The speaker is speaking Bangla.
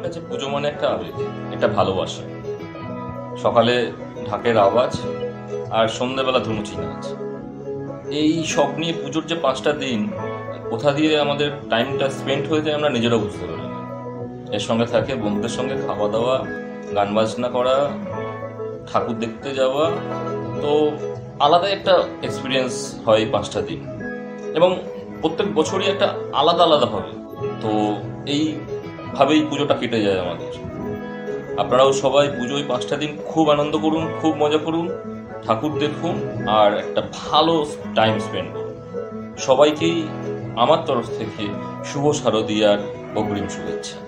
কাছে পুজো মানে একটা আবেগ, একটা ভালোবাসা। সকালে ঢাকের আওয়াজ আর সন্ধ্যেবেলা ধুনুচি নাচ, এই সব নিয়ে পুজোর যে 5টা দিন কোথা দিয়ে আমাদের টাইমটা স্পেন্ড হয়ে যায় আমরা নিজেরাও বুঝতে পারি না। এর সঙ্গে থাকে বন্ধুদের সঙ্গে খাওয়া দাওয়া, গান বাজনা করা, ঠাকুর দেখতে যাওয়া। তো আলাদা একটা এক্সপিরিয়েন্স হয় এই 5টা দিন, এবং প্রত্যেক বছরই একটা আলাদা আলাদা হবে। তো এইভাবেই পুজোটা কেটে যায় আমাদের। আপনারাও সবাই পুজোয় 5টা দিন খুব আনন্দ করুন, খুব মজা করুন, ঠাকুর দেখুন আর একটা ভালো টাইম স্পেন্ড করুন। সবাইকেই আমার তরফ থেকে শুভ শারদীয়ার অগ্রিম শুভেচ্ছা।